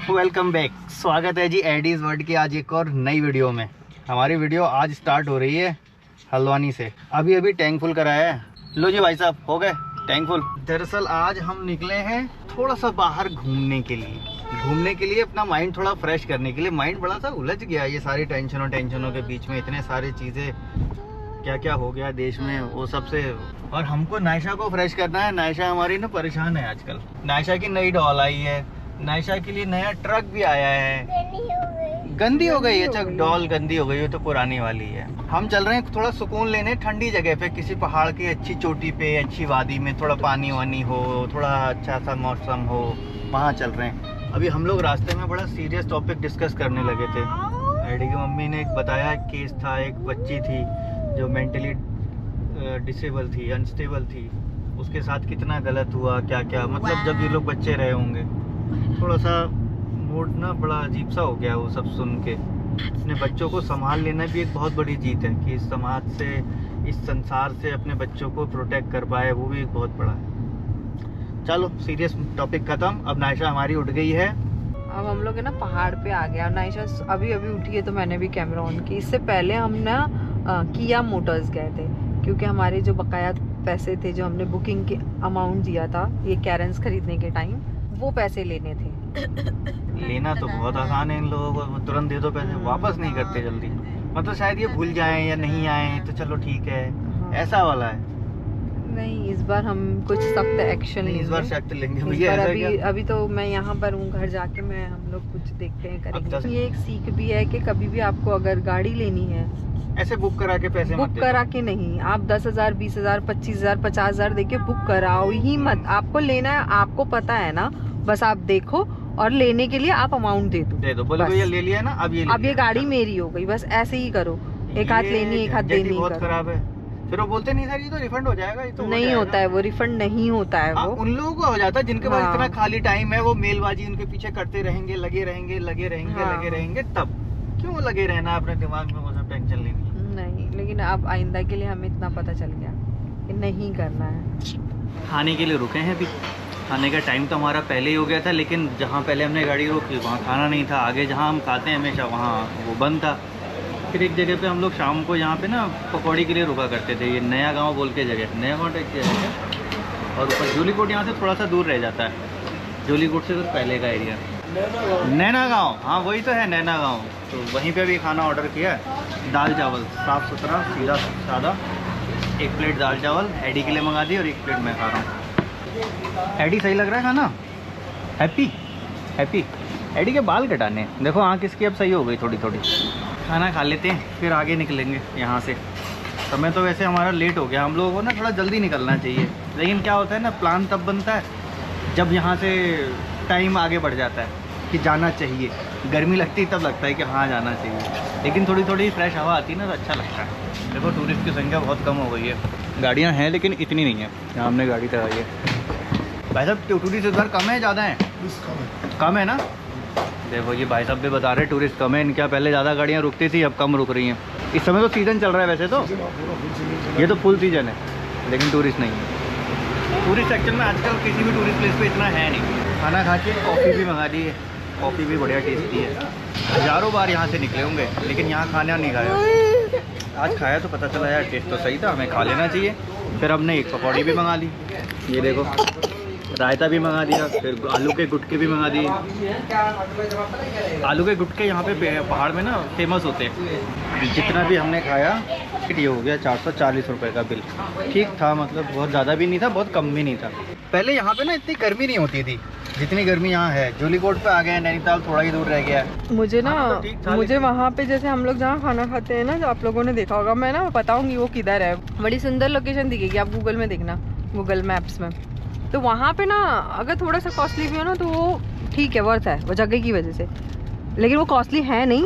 Welcome back. स्वागत है जी Aedes world की आज एक और नई वीडियो में। हमारी वीडियो आज स्टार्ट हो रही है हल्द्वानी से। अभी अभी टैंक फुल कराया है। लो जी भाई साहब, हो गए टैंक फुल। दरअसल आज हम निकले हैं थोड़ा सा बाहर घूमने के लिए अपना माइंड थोड़ा फ्रेश करने के लिए। माइंड बड़ा सा उलझ गया ये सारी टेंशनों के बीच में। इतने सारी चीज़ें क्या क्या हो गया देश में, वो सबसे। और हमको नायशा को फ्रेश करना है। नायशा हमारी ना परेशान है आजकल। नायशा की नई डॉल आई है, नायशा के लिए नया ट्रक भी आया है। गंदी हो गई है। अच्छा, डॉल गंदी हो गई है तो पुरानी वाली है। हम चल रहे हैं थोड़ा सुकून लेने ठंडी जगह पे, किसी पहाड़ की अच्छी चोटी पे, अच्छी वादी में, थोड़ा पानी वानी हो, थोड़ा अच्छा सा मौसम हो, वहाँ चल रहे हैं। अभी हम लोग रास्ते में बड़ा सीरियस टॉपिक डिस्कस करने लगे थे। एडी की मम्मी ने एक बताया केस था, एक बच्ची थी जो मेंटली डिसेबल थी, अनस्टेबल थी। उसके साथ कितना गलत हुआ, क्या क्या, मतलब जब ये लोग बच्चे रहे होंगे। थोड़ा सा मूड ना बड़ा अजीब सा हो गया वो सब सुन के। अपने बच्चों को संभाल लेना भी एक बहुत बड़ी जीत है कि इस समाज से, इस संसार से अपने बच्चों को प्रोटेक्ट कर पाए, वो भी एक बहुत बड़ा है। चलो सीरियस टॉपिक खत्म। अब नायशा हमारी उठ गई है। अब हम लोग है ना पहाड़ पे आ गया। नायशा अभी उठी है तो मैंने भी कैमरा ऑन की। इससे पहले हम ना किया मोटर्स गए थे क्योंकि हमारे जो बकाया पैसे थे, जो हमने बुकिंग के अमाउंट दिया था ये कैरेंस खरीदने के टाइम, वो पैसे लेने थे। लेना तो बहुत आसान है इन लोगों को, तुरंत दे दो पैसे, वापस नहीं करते जल्दी। मतलब शायद ये भूल जाएं या नहीं आए तो चलो ठीक है, ऐसा वाला है। नहीं, इस बार हम कुछ सख्त एक्शन लेंगे। इस बार सख्त लेंगे भैया। अभी तो मैं यहाँ पर हूँ, घर जाके मैं हम लोग कुछ देखते हैं, करेंगे। ये एक सीख भी है कि कभी भी आपको अगर गाड़ी लेनी है ऐसे बुक करा के पैसे बुक करा के नहीं, आप 10,000 20,000 25,000 50,000 देके बुक कराओ ही मत। आपको लेना है, आपको पता है ना, बस आप देखो और लेने के लिए आप अमाउंट दे दो। बोले भैया ले लिया ना, अब ये गाड़ी मेरी हो गई, बस ऐसे ही करो। एक हाथ लेनी एक हाथ देनी। बहुत खराब है। फिर वो बोलते नहीं सर ये तो रिफंड हो जाएगा, ये तो नहीं होता है, वो रिफंड नहीं होता है। वो उन लोगों को हो जाता है जिनके पास इतना खाली टाइम है, वो मेलबाजी उनके पीछे करते रहेंगे, लगे रहेंगे। तब क्यों लगे रहना, अपने दिमाग में वो सब टेंशन लेनी नहीं। लेकिन अब आइंदा के लिए हमें इतना पता चल गया कि नहीं करना है। खाने के लिए रुके हैं। अभी खाने का टाइम तो हमारा पहले ही हो गया था, लेकिन जहाँ पहले हमने गाड़ी रोकी वहाँ खाना नहीं था। आगे जहाँ हम खाते हैं हमेशा वहाँ वो बंद था। फिर एक जगह पे हम लोग शाम को यहाँ पे ना पकौड़ी के लिए रुका करते थे। ये नया गांव बोल के जगह, नया गांव टाइप की जगह है। और ऊपर जूलीकोट यहाँ से थोड़ा सा दूर रह जाता है। जूलीकोट से तो पहले का एरिया नैना गांव। हाँ वही तो है नैना गांव। तो वहीं पे भी खाना ऑर्डर किया है। दाल चावल साफ़ सुथरा सीधा सादा। एक प्लेट दाल चावल एडी के लिए मंगा दी और एक प्लेट मैं खा रहा हूँ। एडी सही लग रहा है खाना? हैप्पी। एडी के बाल कटाने, देखो आँख इसकी अब सही हो गई थोड़ी। खाना खा लेते हैं फिर आगे निकलेंगे यहाँ से। समय तो वैसे हमारा लेट हो गया। हम लोगों को ना थोड़ा जल्दी निकलना चाहिए, लेकिन क्या होता है ना, प्लान तब बनता है जब यहाँ से टाइम आगे बढ़ जाता है कि जाना चाहिए। गर्मी लगती तब लगता है कि हाँ जाना चाहिए, लेकिन थोड़ी फ्रेश हवा आती है ना तो अच्छा लगता है। देखो टूरिस्ट की संख्या बहुत कम हो गई है। गाड़ियाँ हैं लेकिन इतनी नहीं है जहाँ हमने गाड़ी कराई है। भाई साहब टूरिस्ट इधर कम है ज़्यादा है? कम है ना। देखो ये भाई साहब भी बता रहे टूरिस्ट कम है। इनके पहले ज़्यादा गाड़ियाँ रुकती थी, अब कम रुक रही हैं। इस समय तो सीज़न चल रहा है वैसे तो, ये तो फुल सीज़न है, लेकिन टूरिस्ट नहीं है। टूरिस्ट एक्चुअल में आजकल किसी भी टूरिस्ट प्लेस पे इतना है नहीं। खाना खा के कॉफ़ी भी मंगा दी है। कॉफ़ी भी बढ़िया टेस्टी है। हज़ारों बार यहाँ से निकले होंगे लेकिन यहाँ खाना नहीं खाया। आज खाया तो पता चला यार टेस्ट तो सही था, हमें खा लेना चाहिए। फिर हमने एक पकौड़ी भी मंगा ली, ये देखो, रायता भी मंगा दिया। फिर आलू के गुटके भी मंगा दिए। आलू के गुटके यहाँ पे पहाड़ में ना फेमस होते हैं। जितना भी हमने खाया ये हो गया 440 रुपये का बिल। ठीक था, मतलब बहुत ज़्यादा भी नहीं था, बहुत कम भी नहीं था। पहले यहाँ पे ना इतनी गर्मी नहीं होती थी जितनी गर्मी यहाँ है। जूलीकोट पे आ गए, नैनीताल थोड़ा ही दूर रह गया। मुझे वहाँ पे जैसे हम लोग जहाँ खाना खाते हैं ना, जो आप लोगों ने देखा होगा, मैं ना बताऊँगी वो किधर है। बड़ी सुंदर लोकेशन दिखेगी, आप गूगल में देखना, गूगल मैप्स में। तो वहाँ पे ना अगर थोड़ा सा कॉस्टली भी हो ना तो वो ठीक है, वर्थ है वो जगह की वजह से। लेकिन वो कॉस्टली है नहीं,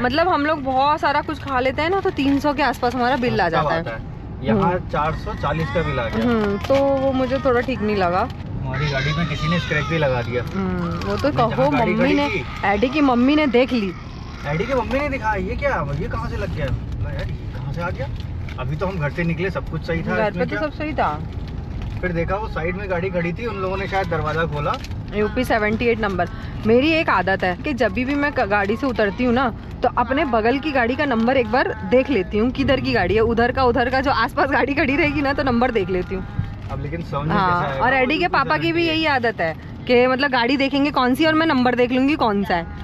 मतलब हम लोग बहुत सारा कुछ खा लेते हैं ना तो 300 के आसपास हमारा बिल आ जाता है। यहाँ 440 का बिल आ गया। तो वो मुझे थोड़ा ठीक नहीं लगा। हमारी गाड़ी में किसी ने स्क्रैच भी लगा दिया। वो तो कहो मम्मी ने, एडी की मम्मी ने देख ली। एडी की मम्मी ने दिखा ये क्या, ये कहाँ से लग गया, कहाँ से आ गया। अभी तो हम घर से निकले, सब कुछ सही था, घर पे तो सब सही था। फिर देखा वो साइड में गाड़ी खड़ी थी, उन लोगों ने शायद दरवाजा खोला यूपी 78 नंबर। मेरी एक आदत है कि जब भी मैं गाड़ी से उतरती हूँ ना तो अपने बगल की गाड़ी का नंबर एक बार देख लेती हूँ, किधर की गाड़ी है, उधर का जो आसपास गाड़ी खड़ी रहेगी ना तो नंबर देख लेती हूँ। अब लेकिन हाँ, और एडी के पापा की भी यही आदत है कि मतलब गाड़ी देखेंगे कौन सी और मैं नंबर देख लूंगी कौन सा है।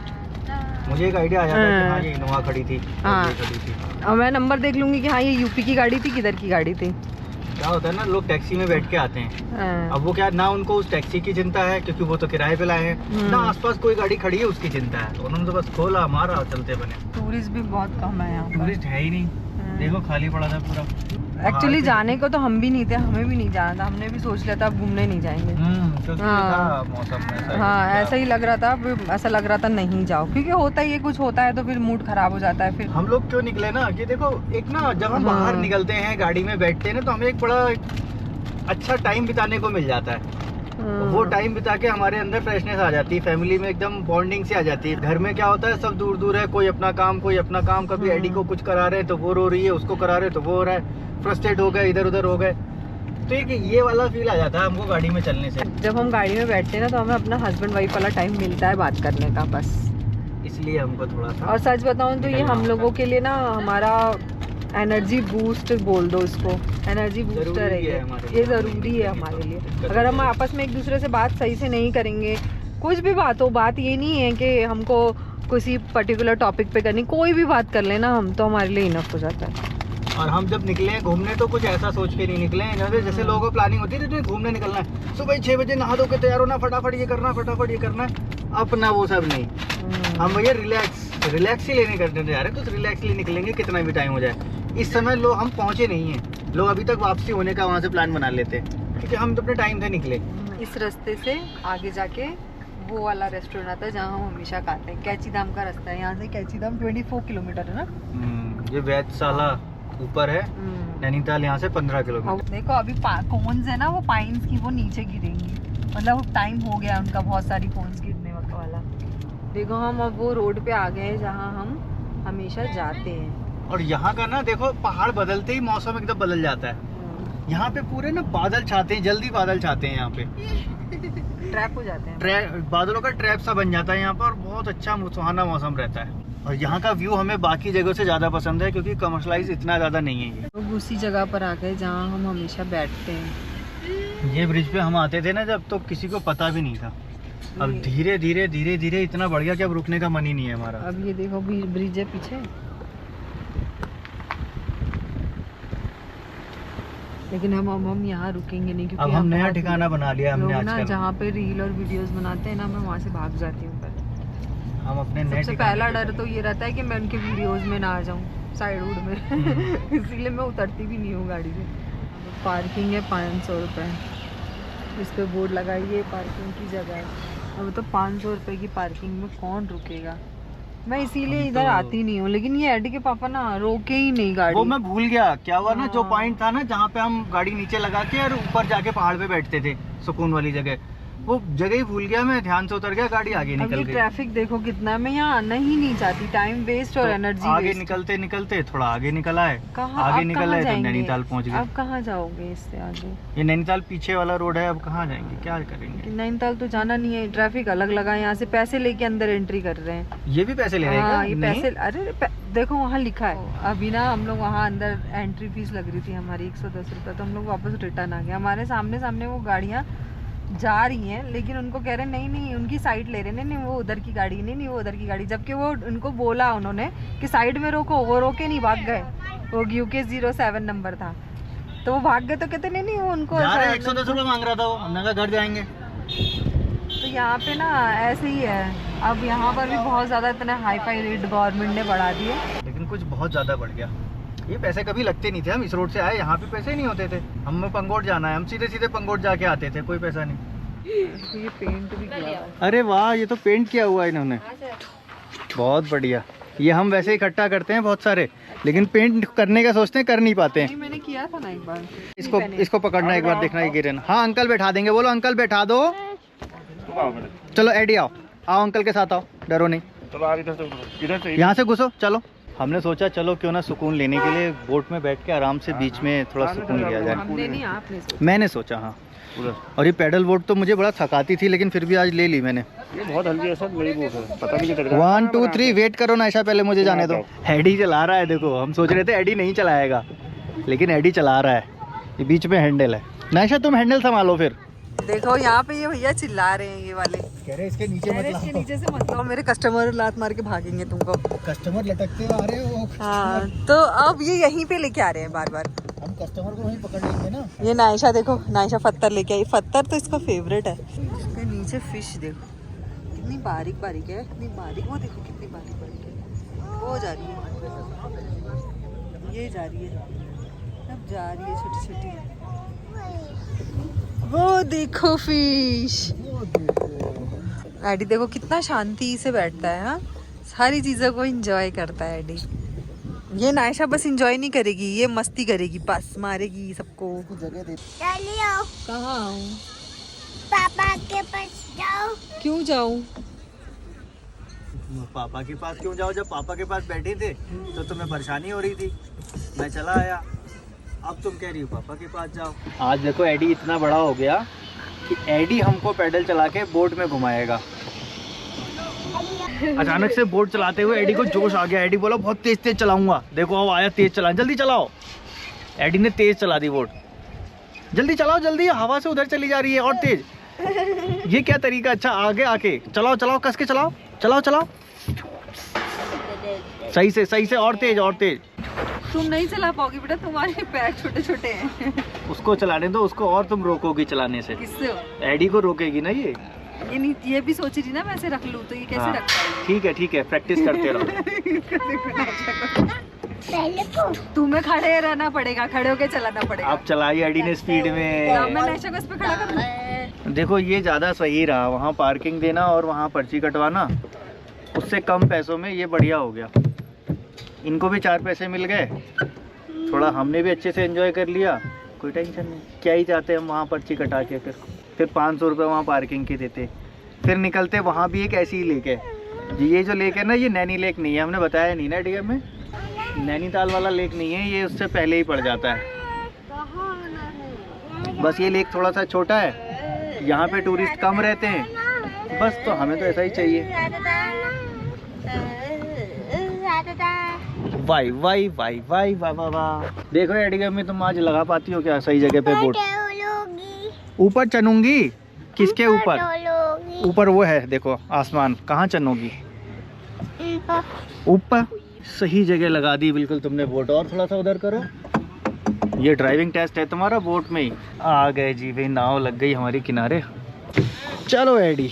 मुझे एक आइडिया आ जाता है कि हाँ ये इनोवा खड़ी थी, हाँ, ये खड़ी थी, और मैं नंबर देख लूंगी कि हाँ ये यूपी की गाड़ी थी, किधर की गाड़ी थी। क्या होता है ना, लोग टैक्सी में बैठ के आते हैं, अब वो क्या ना उनको उस टैक्सी की चिंता है क्योंकि वो तो किराए पे लाए हैं, ना आसपास कोई गाड़ी खड़ी है उसकी चिंता है, उन्होंने तो बस खोला मारा चलते बने। टूरिस्ट भी बहुत कम है यहाँ, टूरिस्ट है ही नहीं, देखो खाली पड़ा था पूरा। एक्चुअली जाने को तो हम भी नहीं थे, हमें भी नहीं जाना था, हमने भी सोच लिया था अब घूमने नहीं जाएंगे। हाँ, मौसम हाँ ऐसा ही लग रहा था, ऐसा लग रहा था नहीं जाओ, क्योंकि होता ही है, कुछ होता है तो फिर मूड खराब हो जाता है। फिर हम लोग क्यों निकले ना कि देखो एक ना जब हम बाहर निकलते हैं गाड़ी में बैठते हैं ना तो हमें एक बड़ा अच्छा टाइम बिताने को मिल जाता है, वो टाइम बिता के हमारे अंदर फ्रेशनेस आ जाती है, फैमिली में एकदम बॉन्डिंग से आ जाती है। घर में क्या होता है, सब दूर दूर है, कोई अपना काम, कभी एडी को कुछ करा रहे हैं तो वो रो रही है, उसको करा रहे तो वो हो रहा है, फ्रस्ट्रेट हो गए, इधर उधर हो गए, तो ये वाला फील आ जाता है हमको गाड़ी में चलने से। जब हम गाड़ी में बैठते हैं ना तो हमें अपना हस्बैंड वाइफ वाला टाइम मिलता है बात करने का, बस इसलिए हमको थोड़ा सा। और सच बताऊं तो ये हम लोगों के लिए ना हमारा एनर्जी बूस्ट बोल दो इसको, एनर्जी बूस्टर है ये ज़रूरी है हमारे लिए। अगर हम आपस में एक दूसरे से बात सही से नहीं करेंगे, कुछ भी बात हो, बात ये नहीं है कि हमको किसी पर्टिकुलर टॉपिक पे करनी, कोई भी बात कर लेना हम तो हमारे लिए इनफ हो जाता है। और हम जब निकले हैं घूमने तो कुछ ऐसा सोच के नहीं निकले हैं जैसे लोगों को प्लानिंग होती है घूमने निकलना है, सुबह 6 बजे नहा धो के तैयार होना, फटाफट ये करना, अपना वो सब नहीं। हम भैया रिलैक्स ही लेने करने जा रहे हैं, कुछ रिलैक्स लिए निकलेंगे कितना भी टाइम हो जाए। इस समय लोग हम पहुंचे नहीं हैं, लोग अभी तक वापसी होने का वहाँ से प्लान बना लेते हैं क्योंकि हम तो अपने टाइम से निकले। इस रास्ते से आगे जाके वो वाला रेस्टोरेंट आता है जहाँ हम हमेशा खाते हैं, कैची धाम का रास्ता है, यहाँ से कैची धाम 24 किलोमीटर है ना। ये वैधशाला ऊपर है, नैनीताल यहाँ से 15 किलोमीटर। देखो अभी कोन्स है ना वो पाइन्स की, वो नीचे गिरेंगी, मतलब टाइम हो गया उनका बहुत सारी कोन्स गिरने वाला। देखो हम अब वो रोड पे आ गए हैं जहाँ हम हमेशा जाते हैं। और यहाँ का ना देखो पहाड़ बदलते ही मौसम एकदम बदल जाता है। यहाँ पे पूरे ना बादल छाते हैं, जल्दी बादल छाते हैं यहाँ पे, ट्रैप हो जाते हैं, बादलों का ट्रैप सा बन जाता है यहाँ पर, बहुत अच्छा सुहाना मौसम रहता है। और यहाँ का व्यू हमें बाकी जगह से ज़्यादा पसंद है क्योंकि कमर्शलाइज इतना ज़्यादा नहीं है ये। तो उसी जगह पर आ गए जहाँ हम हमेशा बैठते हैं। ये ब्रिज पे हम आते थे ना जब, तो किसी को पता भी नहीं था, अब धीरे धीरे इतना बढ़ गया कि अब रुकने का मन ही नहीं है हमारा। अब ये देखो ब्रिज है पीछे, लेकिन हम यहाँ रुकेंगे नहीं क्योंकि अब हम नया ठिकाना बना लिया हमने आजकल, जहाँ पे रील और वीडियोस बनाते हैं ना, मैं वहाँ से भाग जाती हूँ। हम अपने नए सबसे पहला डर तो ये रहता है कि मैं उनके वीडियोस में ना आ जाऊँ साइड वुड में इसीलिए मैं उतरती भी नहीं हूँ गाड़ी से। पार्किंग है 500 रुपये, इस पर बोर्ड लगाइए पार्किंग की जगह है। अब तो 500 रुपये की पार्किंग में कौन रुकेगा, मैं इसीलिए इधर आती नहीं हूँ। लेकिन ये एडी के पापा ना रोके ही नहीं गाड़ी, वो मैं भूल गया क्या हुआ ना, जो पॉइंट था ना जहाँ पे हम गाड़ी नीचे लगा के और ऊपर जाके पहाड़ पे बैठते थे सुकून वाली जगह, वो जगह ही भूल गया मैं, ध्यान से उतर गया, गाड़ी आगे निकल गई। ट्रैफिक देखो कितना, मैं यहाँ आना ही नहीं चाहती, टाइम वेस्ट और एनर्जी आगे निकलते थोड़ा आगे निकल आए, आगे निकल आए तो नैनीताल पहुँच गए। अब कहाँ जाओगे इससे आगे, ये नैनीताल पीछे वाला रोड है, अब कहाँ जाएंगे, क्या करेंगे। नैनीताल तो जाना नहीं है, ट्रैफिक अलग लगा है, यहाँ से पैसे लेके अंदर एंट्री कर रहे हैं। ये भी पैसे ले रहे हैं? ये पैसे, अरे देखो वहाँ लिखा है। अभी ना हम लोग वहाँ अंदर एंट्री फीस लग रही थी हमारी 110 रुपये, तो हम लोग वापस रिटर्न आ गए। हमारे सामने वो गाड़ियाँ जा रही हैं, लेकिन उनको कह रहे नहीं उनकी साइड ले रहे, नहीं वो उधर की गाड़ी, नहीं वो उधर की गाड़ी, जबकि वो उनको बोला उन्होंने कि साइड में रोको, वो रोके नहीं, भाग गए। वो UK 07 नंबर था तो वो भाग गए, तो कहते नहीं वो उनको 110 रुपये मांग रहा था वो, हमने घर जाएंगे। तो यहाँ पे ना ऐसे ही है, अब यहाँ पर भी बहुत ज़्यादा इतना हाई-फाई रेट गवर्नमेंट ने बढ़ा दिए, लेकिन कुछ बहुत ज़्यादा बढ़ गया। ये पैसे कभी लगते नहीं थे, हम इस रोड से आए, यहाँ पे पैसे नहीं होते थे, हमें पंगोट जाना है, हम सीधे पंगोट जाके आते थे, कोई पैसा नहीं। ये पेंट भी किया, अरे वाह, ये तो पेंट किया हुआ है इन्होंने, बहुत बढ़िया। ये हम वैसे इकट्ठा करते हैं बहुत सारे, लेकिन पेंट करने का सोचते हैं, कर नहीं पाते हैं। मैंने किया था ना एक बार। इसको पकड़ना एक बार, देखना ये गिरे ना। हाँ अंकल बैठा देंगे, बोलो अंकल बैठा दो। चलो एडी आओ अंकल के साथ आओ, डरो नहीं, यहाँ से घुसो, चलो हमने सोचा चलो क्यों ना सुकून लेने के लिए बोट में बैठ के आराम से बीच में थोड़ा सुकून लिया जाए। हमने नहीं, आपने सोचा। मैंने सोचा हाँ। और ये पैडल बोट तो मुझे बड़ा थकाती थी, लेकिन फिर भी आज ले ली मैंने। ये बहुत हल्की है सर, मेरी बोट है, पता भी नहीं चल रहा। 1 2 3 वेट करो ना ऐसा, पहले मुझे जाने दो। एडी चला रहा है, देखो हम सोच रहे थे एडी नहीं चलाएगा, लेकिन एडी चला रहा है। ये बीच में हैंडल है। नायशा तुम हैंडल संभालो फिर। देखो यहाँ पे ये भैया चिल्ला रहे हैं, ये वाले कह रहे इसके नीचे मत इसके नीचे से मत लाओ, मेरे कस्टमर लात मार के भागेंगे तुमको। कस्टमर लटकते आ रहे हो। हाँ, तो अब ये यहीं पे लेके आ रहे हैं बार बार। हम कस्टमर को वहीं पकड़ लेंगे ना। ये नायशा देखो, नायशा पत्थर लेके आई। पत्थर तो इसका फेवरेट है। इसके नीचे फिश देखो कितनी बारीक बारीक है, कितनी बारीक, वो देखो कितनी बारीक बारीक है। वो जा रही है, ये जा रही है, अब जा रही है छोटी छोटी। वो देखो फिश। एडी देखो कितना शांति से बैठता है। हाँ, सारी चीजों को एंजॉय करता है एडी। ये नायशा बस एंजॉय नहीं करेगी, ये मस्ती करेगी, बस मारेगी सबको। जगह दे। कहाँ आऊँ? पापा के पास जाओ। क्यों जाऊँ? पापा के पास क्यों जाओ? जब पापा के पास बैठे थे तो तुम्हें परेशानी हो रही थी, मैं चला आया। अब तुम कह रही हो पापा के पास जाओ। आज देखो एडी इतना बड़ा हो गया कि एडी हमको पैडल चला के बोट में घुमाएगा। अचानक से बोट चलाते हुए एडी को जोश आ गया। एडी बोला बहुत तेज तेज चलाऊंगा। देखो अब आया तेज चला, जल्दी चलाओ। एडी ने तेज चला दी बोट। जल्दी चलाओ जल्दी, हवा से उधर चली जा रही है और तेज। ये क्या तरीका? अच्छा आगे आके चलाओ, चलाओ कस के चलाओ, चलाओ चलाओ सही से और तेज और तेज। तुम नहीं चला पाओगी बेटा, तुम्हारे पैर छोटे छोटे हैं। उसको चलाने दो, उसको और तुम रोकोगी चलाने से। किससे? एडी को रोकेगी ना ये नहीं, ये भी सोच रही ना मैं ऐसे रख लूँ, तो ये कैसे हाँ। रख पाएगी? ठीक है प्रैक्टिस करते रहो। पहले को तुम्हें खड़े रहना पड़ेगा, खड़े होके चलाना पड़ेगा। आप चलाई एडी ने स्पीड तो में। मैं नायशा को इस पे खड़ा कर दूं? देखो ये ज़्यादा सही रहा, वहाँ पार्किंग देना और वहाँ पर्ची कटवाना, उससे कम पैसों में ये बढ़िया हो गया। इनको भी 4 पैसे मिल गए, थोड़ा हमने भी अच्छे से एंजॉय कर लिया, कोई टेंशन नहीं। क्या ही चाहते हम वहाँ पर्ची कटा के फिर 500 रुपये वहाँ पार्किंग के देते, फिर निकलते। वहाँ भी एक ऐसी ही लेक है। ये जो लेक है ना, ये नैनी लेक नहीं है, हमने बताया नहीं ना डीएम में। नैनीताल वाला लेक नहीं है ये, उससे पहले ही पड़ जाता है। बस ये लेक थोड़ा सा छोटा है, यहाँ पे टूरिस्ट कम रहते हैं, बस। तो हमें तो ऐसा ही चाहिए। वाई वाई वाई वाई वाह वाह वाह। देखो एडिगम में तुम आज लगा पाती हो क्या सही जगह पे बोट? ऊपर चनूंगी? किसके ऊपर? ऊपर वो है देखो आसमान, कहाँ चनोगी? ऊपर। सही जगह लगा दी बिल्कुल तुमने बोट। और थोड़ा सा उधर करो। ये ड्राइविंग टेस्ट है तुम्हारा बोट में ही। आ गए जी भाई, नाव लग गई हमारी किनारे। चलो एडी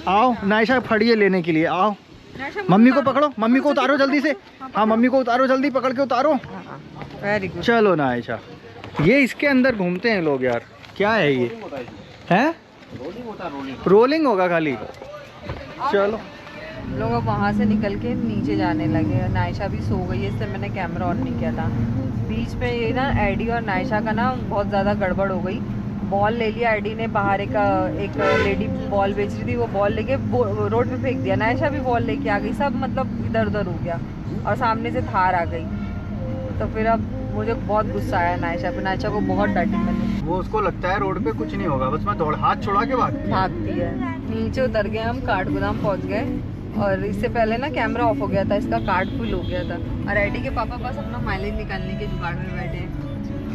आओ, नायशा फड़िए लेने के लिए आओ। मम्मी को पकड़ो, मम्मी को उतारो जल्दी से। हाँ मम्मी को उतारो जल्दी, पकड़ के उतारो। Very good. चलो नायशा, ये इसके अंदर घूमते हैं लोग यार। क्या है ये? है रोलिंग होगा खाली। चलो लोग अब वहाँ से निकल के नीचे जाने लगे। नायशा भी सो गई है, इसलिए मैंने कैमरा ऑन नहीं किया था। बीच में ये ना एडी और नायशा का ना बहुत ज़्यादा गड़बड़ हो गई। बॉल ले लिया एडी ने, बाहर एक लेडी बॉल बेच रही थी, वो बॉल लेके रोड पे फेंक दिया। नायशा भी बॉल लेके आ गई, सब मतलब इधर उधर हो गया। और सामने से थार आ गई, तो फिर अब मुझे बहुत गुस्सा आया नायशा पे। नायशा को बहुत डांटी मैंने। वो उसको लगता है रोड पे कुछ नहीं होगा, बस मैं दौड़ हाथ छोड़ा के भागती है। नीचे उतर गए हम, काठगोदाम पहुंच गए। और इससे पहले ना कैमरा ऑफ हो गया था, इसका कार्ड फुल हो गया था। और एडी के पापा बस अपना माइलेज निकालने के जुगाड़ में बैठे हैं।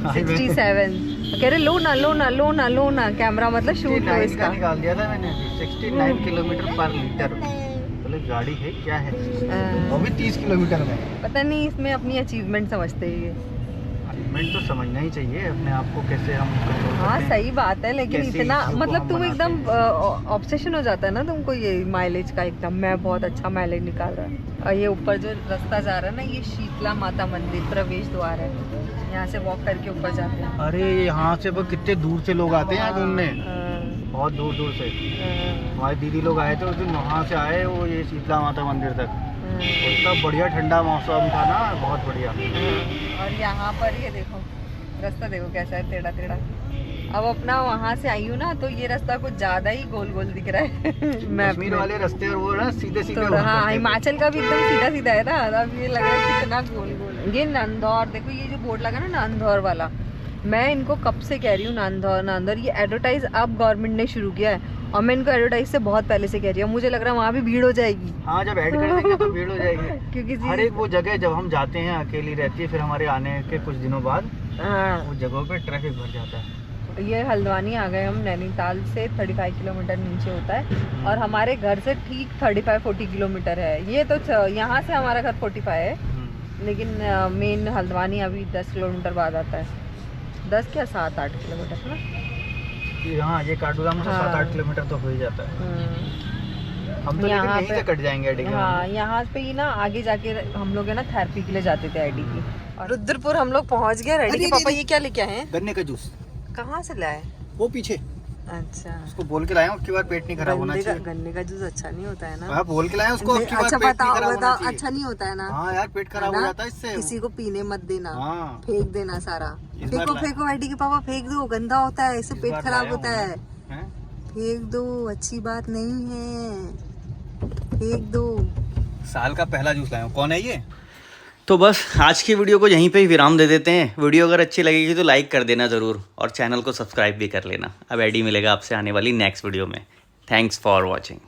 67 कह रहे लो ना कैमरा मतलब शूट हो इसका। निकाल दिया था मैंने 69 किलोमीटर पर लीटर। मतलब गाड़ी है क्या है, वो भी 30 किलोमीटर में। पता नहीं इसमें अपनी अचीवमेंट समझते हैं ये। अचीवमेंट तो समझना ही चाहिए अपने आप को, कैसे हम control हाँ करते हैं। सही बात है, लेकिन कैसे इतना चीज़ों को मतलब हम तुम बनाते एकदम ऑब्सेशन हो जाता है ना तुमको ये माइलेज का एकदम। मैं बहुत अच्छा माइलेज निकाल रहा है। और ये ऊपर जो रास्ता जा रहा है ना, ये शीतला माता मंदिर प्रवेश द्वार है। यहाँ से वॉक करके ऊपर जाते हैं। अरे यहाँ से वो कितने दूर से लोग आते हैं घूमने, बहुत दूर दूर से। हमारे दीदी लोग आए थे उस दिन, वहाँ से आए वो ये शीतला माता मंदिर तक। इतना बढ़िया ठंडा मौसम था ना, बहुत बढ़िया। और यहाँ पर ये देखो रास्ता, देखो कैसा है टेढ़ा टेढ़ा। अब अपना वहाँ से आई हूँ ना, तो ये रास्ता कुछ ज्यादा ही गोल गोल दिख रहा है मैप कश्मीर में। वाले रास्ते और वो ना सीधे सीधे तो हाँ, हिमाचल का भी एकदम सीधा सीधा है ना, अब ये लग रहा है कितना गोल गोल है। ये नंदौर, देखो ये जो बोर्ड लगा ना नंदौर वाला, मैं इनको कब से कह रही हूँ नंदौर नंदौर, ये एडवर्टाइज अब गवर्नमेंट ने शुरू किया है और मैं इनको एडवर्टाइज से बहुत पहले से कह रही हूँ। मुझे लग रहा है वहाँ भी भीड़ हो जाएगी। हाँ, जब ऐड कर देंगे तो भीड़ हो जाएगी क्योंकि हर एक वो जगह जब हम जाते हैं अकेली रहती है, फिर हमारे आने के कुछ दिनों बाद हाँ, वो जगहों पे ट्रैफिक भर जाता है। ये हल्द्वानी आ गए हम। नैनीताल से 35 किलोमीटर नीचे होता है और हमारे घर से ठीक 35-40 किलोमीटर है। ये तो यहाँ से हमारा घर 45 है, लेकिन मेन हल्द्वानी अभी 10 किलोमीटर बाद आता है। 10 क्या 7-8 किलोमीटर है ना। हाँ, ये काठगोदाम से हाँ। 7-8 किलोमीटर तो हो ही जाता है। हम तो लेकिन यहाँ यहीं से कट जाएंगे आईडी के। हाँ, यहाँ पे ही ना आगे जाके हम लोग है ना थेरेपी के लिए जाते थे आईडी की। और रुद्रपुर हम लोग पहुँच गए। रेडी के पापा ये क्या लेके आए हैं? गन्ने का जूस कहाँ से लाए? वो पीछे अच्छा, उसको बोल के लाए हैं, उसके बाद पेट नहीं खराब होना चाहिए। गन्ने का जूस अच्छा नहीं होता है ना? हाँ, बोल के लाए हैं उसको, उसके बाद अच्छा, पेट नहीं बताओ खराब होना बताओ, चाहिए। अच्छा नहीं होता है ना? हाँ यार, पेट खराब हो जाता है इससे। किसी को पीने मत देना, हाँ, फेंक देना सारा। इस बार फेंको लाए। फेंको आईडी के पापा, फेंक दो, गंदा होता है, इससे इस पेट बार खराब लाया होता हूँ है। मैं। हैं? फेंक दो, अच्छी बात नहीं है, फेंक दो। साल का पहला जूस लाया हूँ। कौन है ये? तो बस आज की वीडियो को यहीं पे ही विराम दे देते हैं। वीडियो अगर अच्छी लगेगी तो लाइक कर देना ज़रूर और चैनल को सब्सक्राइब भी कर लेना। अब एडी मिलेगा आपसे आने वाली नेक्स्ट वीडियो में। Thanks for watching.